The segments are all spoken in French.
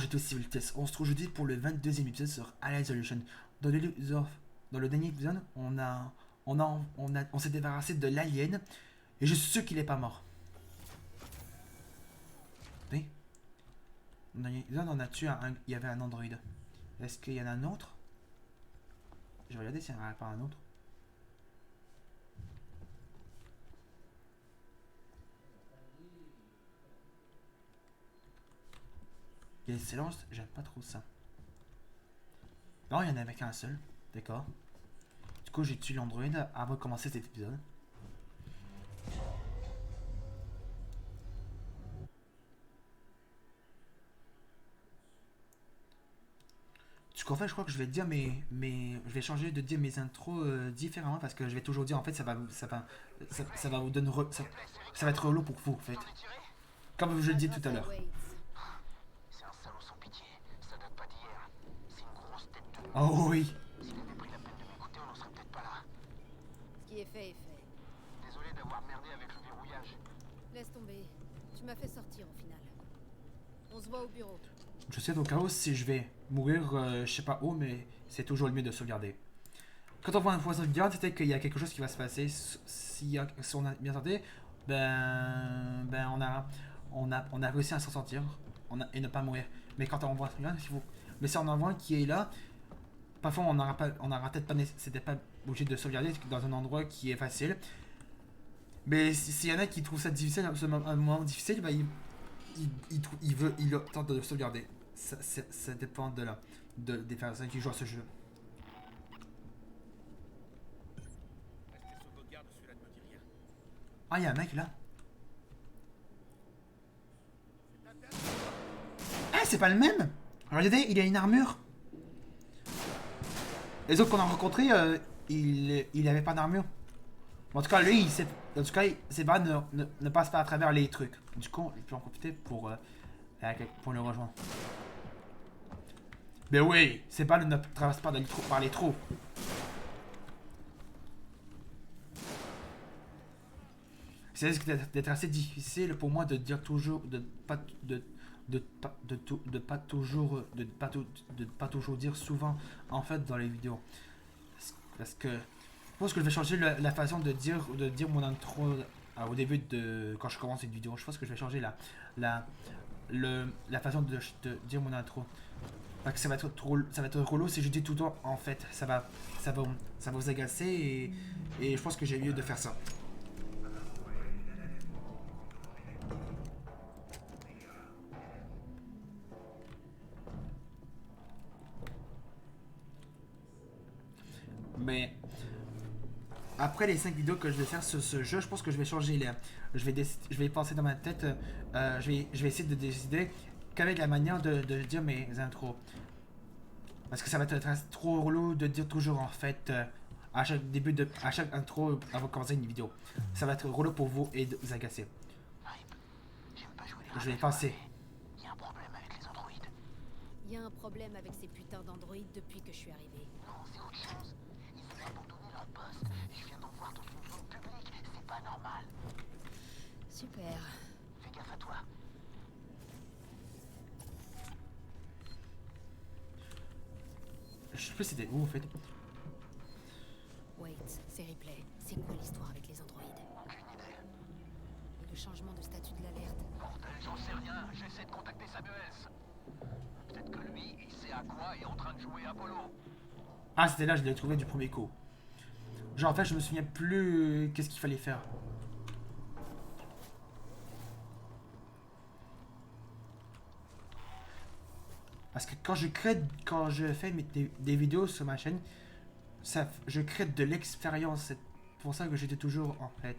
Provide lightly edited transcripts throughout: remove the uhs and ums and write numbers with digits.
j'ai tous Civil Test. On se retrouve jeudi pour le 22e épisode sur Alien Isolation. Dans le dernier épisode, on s'est débarrassé de l'alien et je suis sûr qu'il est pas mort. Oui. Dans le dernier épisode, on a tué il y avait un androïde. Est-ce qu'il y en a un autre? Je vais regarder s'il y en a pas un autre. Il y a le silence, j'aime pas trop ça. Non, il y en avait qu'un seul. D'accord. Du coup, j'ai tué l'androïde avant de commencer cet épisode. Du coup, en fait, je crois que je vais dire je vais changer de dire mes intros différemment parce que je vais toujours dire en fait ça va vous donner ça va être relou pour vous en fait. Comme je le disais tout à l'heure. C'est un salaud sans pitié, ça date pas d'hier. C'est une grosse tête de... Oh oui. S'il avait pris la peine de m'écouter, on n'en serait peut-être pas là. Ce qui est fait est fait. Désolé d'avoir merdé avec le verrouillage. Laisse tomber. Tu m'as fait sortir au final. On se voit au bureau. Je sais au cas où si je vais mourir, je sais pas où, mais c'est toujours le mieux de sauvegarder. Quand on voit un point de sauvegarde, c'est qu'il y a quelque chose qui va se passer. Si on a bien tenté, on a réussi à s'en sortir et ne pas mourir. Mais quand on voit un sauvegarde, mais si on en voit un qui est là, parfois on n'aura peut-être pas, c'était pas obligé de sauvegarder dans un endroit qui est facile. Mais s'il y en a qui trouvent ça difficile, un moment difficile, bah, il tente de sauvegarder. Ça dépend des personnes qui jouent à ce jeu. Ah, il y a un mec là. Ah, c'est pas le même. Regardez, il a une armure. Les autres qu'on a rencontrés, il avait pas d'armure. En tout cas, lui, c'est pas ne passe pas à travers les trucs. Du coup, je peux en profiter pour le rejoindre. Mais oui, c'est pas ne traverse pas par les trous. C'est risque d'être assez difficile pour moi de dire toujours de pas toujours dire souvent en fait dans les vidéos. Parce que je pense que je vais changer la façon de dire mon intro au début de quand je commence une vidéo. Je pense que je vais changer la façon de dire mon intro. Parce que ça va être relou si je dis tout le temps en fait. Ça va vous agacer et je pense que j'ai mieux de faire ça. Mais après les 5 vidéos que je vais faire sur ce jeu, je pense que je vais changer je vais penser dans ma tête, je vais essayer de décider quelle est la manière de dire mes intros. Parce que ça va être trop relou de dire toujours en fait à chaque intro avant de commencer une vidéo. Ça va être relou pour vous et de vous agacer. J'aime pas jouer les Je vais ratés penser. formés. Y a un problème avec les androïdes. Il y a un problème avec ces putains d'androïdes depuis que je suis arrivé. Non, c'est autre chose. Ils ont abandonné leur poste. Je viens d'en voir dans une zone publique. C'est pas normal. Super. Fais gaffe à toi. Je sais plus c'était où en fait. Wait, c'est Ripley. C'est quoi l'histoire avec les androïdes? Aucune idée. Et le changement de statut de l'alerte? Bordel, j'en sais rien. J'essaie de contacter Samuels. Peut-être que lui, il sait à quoi est en train de jouer Apollo. Ah, c'était là, je l'ai trouvé du premier coup. Genre en fait, je me souviens plus qu'est-ce qu'il fallait faire. Parce que quand je fais des vidéos sur ma chaîne, je crée de l'expérience. C'est pour ça que j'étais toujours en fait.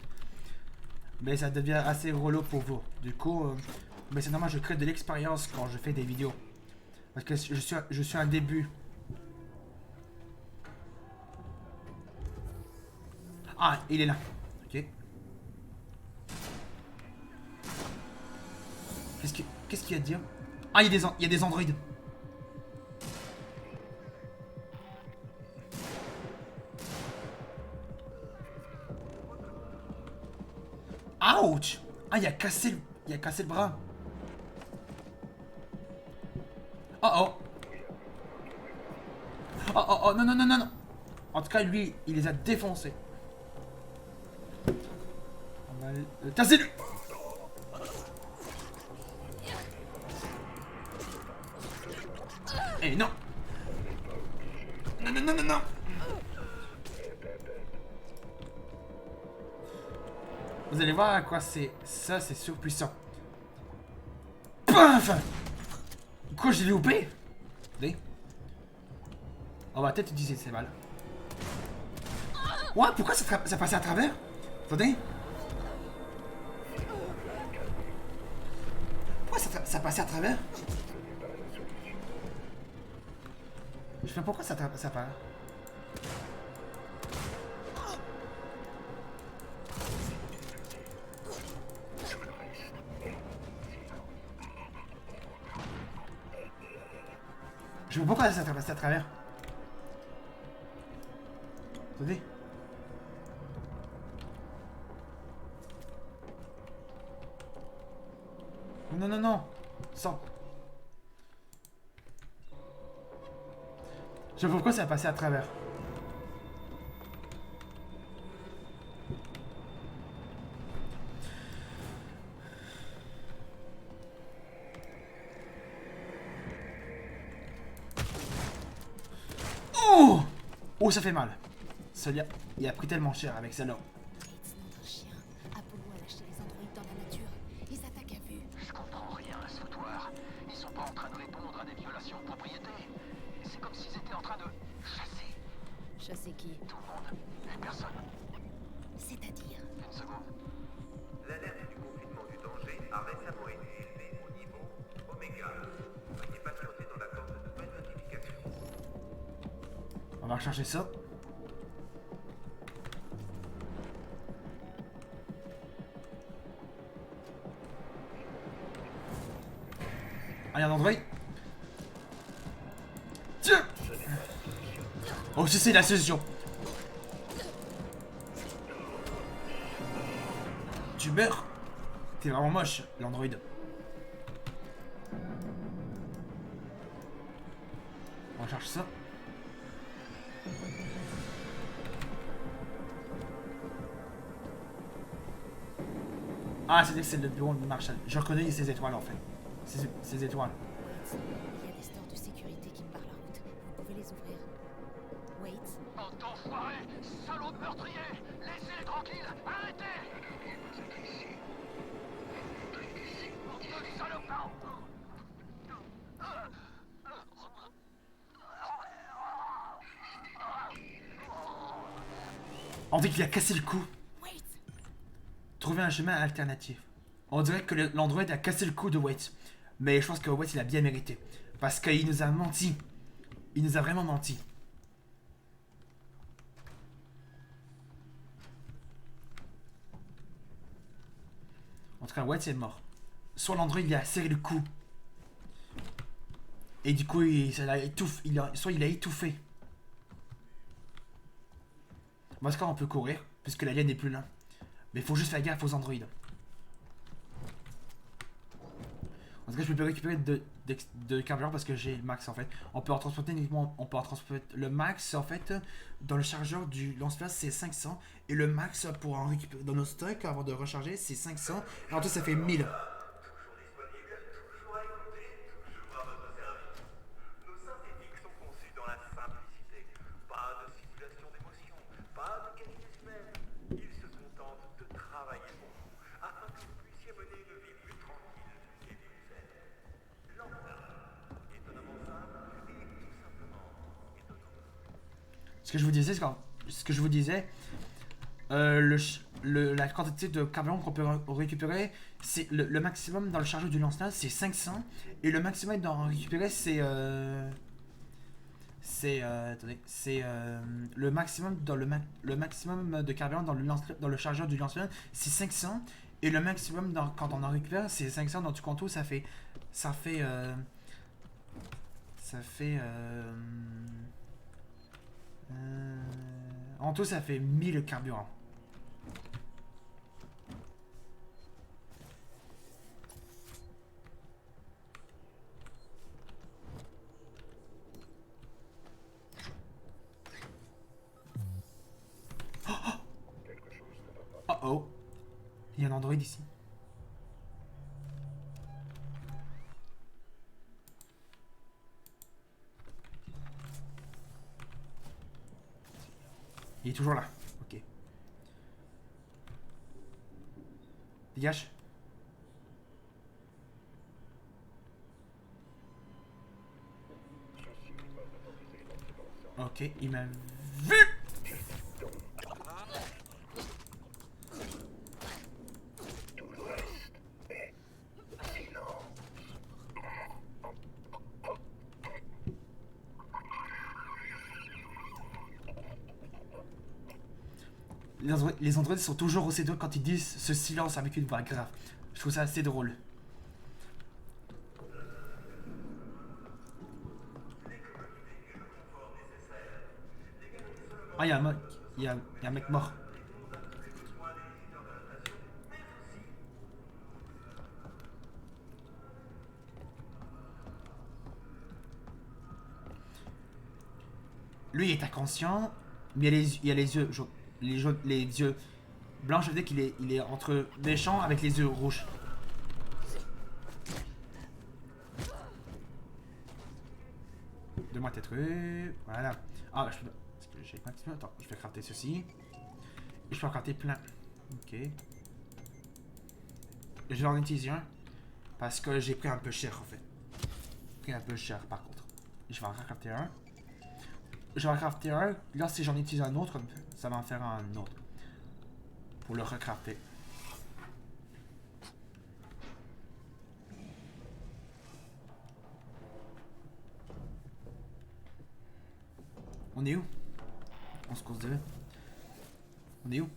Mais ça devient assez relou pour vous. Du coup, mais c'est normal, je crée de l'expérience quand je fais des vidéos. Parce que je suis un début. Ah, il est là. Ok. Qu'est-ce qu'il y a à dire? Ah, il y a des androïdes. Ouch! Ah, il a cassé le bras. Oh oh. Oh oh oh, non, non, non, non, non. En tout cas, lui, il les a défoncés. On va le tasser lui. Eh non. Non, non, non, non, non. Vous allez voir à quoi c'est. Ça, c'est surpuissant. Paf. Quoi, je l'ai loupé? Attendez. On va peut-être utiliser ces balles. Ouais, pourquoi ça passait à travers? Attendez. Pourquoi ça passait à travers? Je sais pas pourquoi ça part. Je sais pas pourquoi ça passait à travers. Attendez. Non, non, non. Sans. Je sais pas pourquoi ça a passé à travers. Oh! Oh, ça fait mal. Celui-là, il a pris tellement cher avec celle-là. Bates, nom d'un chien. Apollo a lâché les androïdes dans la nature. Ils attaquent à vue. Je comprends rien à ce foutoir. Ils sont pas en train de répondre à des violations de propriété. C'est comme s'ils étaient en train de chasser Chasser qui? tout le monde et personne. C'est-à-dire? Une seconde. L'alerte du confinement du danger a récemment été élevée au niveau Oméga. Veuillez patienter dans l'attente de nouvelles notifications. On va recharger ça. Allez, un Android. Tiens! Oh, c'est la solution. Tu meurs. T'es vraiment moche, l'Android. On recharge ça. Ah, c'est le bureau de Marshall. Je reconnais ces étoiles en fait. Ces étoiles. Wait, il y a des stores de sécurité qui me barrent la route. Vous pouvez les ouvrir. Wait, Bande d'enfoirés, salauds de meurtriers, laissez-les tranquilles, arrêtez! Bande de salopards! On dit qu'il a cassé le cou. wait! Trouver un chemin alternatif. On dirait que l'Android a cassé le cou de Waits. Mais je pense que Waits il a bien mérité. Parce qu'il nous a menti. Il nous a vraiment menti. En tout cas, Waits est mort. Soit l'Android il a serré le cou. Et du coup, soit il a étouffé. Dans ce cas, on peut courir. Puisque la liane n'est plus là. Mais il faut juste faire gaffe aux androïdes. En tout cas, je peux plus récupérer de carburant parce que j'ai le max en fait. On peut en transporter uniquement. On peut en transporter le max en fait. Dans le chargeur du lance-flamme, c'est 500. Et le max pour en récupérer dans nos stocks avant de recharger, c'est 500. Et en tout, ça fait 1000. Toujours disponible, toujours à écouter, toujours à votre service. Nos synthétiques sont conçus dans la simplicité. Pas de simulation d'émotion, pas de qualité humaine. Ils se contentent de travailler pour vous, afin que vous puissiez mener une vie plus tranquille et plus zen. Lambda, étonnamment simple et tout simplement étonnant. Ce que je vous disais, la quantité de carburant qu'on peut récupérer, c'est le maximum dans le chargeur du lance-flamme, c'est 500. Et le maximum d'en récupérer, c'est le maximum dans le maximum de carburant dans le chargeur du lance-flamme, c'est 500. Et le maximum quand on en récupère, c'est 500. Dans tout compte, ça fait en tout, ça fait 1000 carburant. envoyer d'ici. Il est toujours là. Ok. Dégage. Ok, il m'a vu. Les androïdes sont toujours aussi drôles quand ils disent ce silence avec une voix grave. Je trouve ça assez drôle. Ah, il y a un mec, il y a un mec mort. Lui, il est inconscient, mais il y a les yeux jaunes. Les yeux blancs, je veux dire qu'il est entre méchant avec les yeux rouges. Donne-moi tes trucs. Voilà. Ah, je peux. Est-ce que j'ai pas un petit peu? Attends, je vais crafter ceci. Et je peux en crafter plein. Ok. Je vais en utiliser un. Parce que j'ai pris un peu cher en fait. J'ai pris un peu cher par contre. Je vais en crafter un. Je vais en crafter un. Là, si j'en utilise un autre, ça va en faire un autre. Pour le recrafter. On est où? On se cause de. On est où?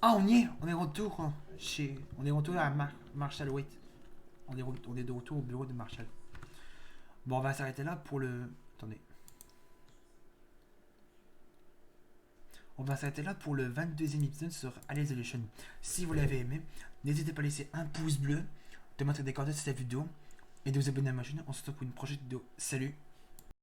Ah, on y est! On est retour chez. On est retour à Marshall Waite. On est de retour au bureau de Marshall. Bon, on va s'arrêter là pour le. Attendez. On va s'arrêter là pour le 22e épisode sur Alienation. Si vous l'avez aimé, n'hésitez pas à laisser un pouce bleu, de mettre des commentaires sur cette vidéo et de vous abonner à ma chaîne. On se retrouve pour une prochaine vidéo. Salut!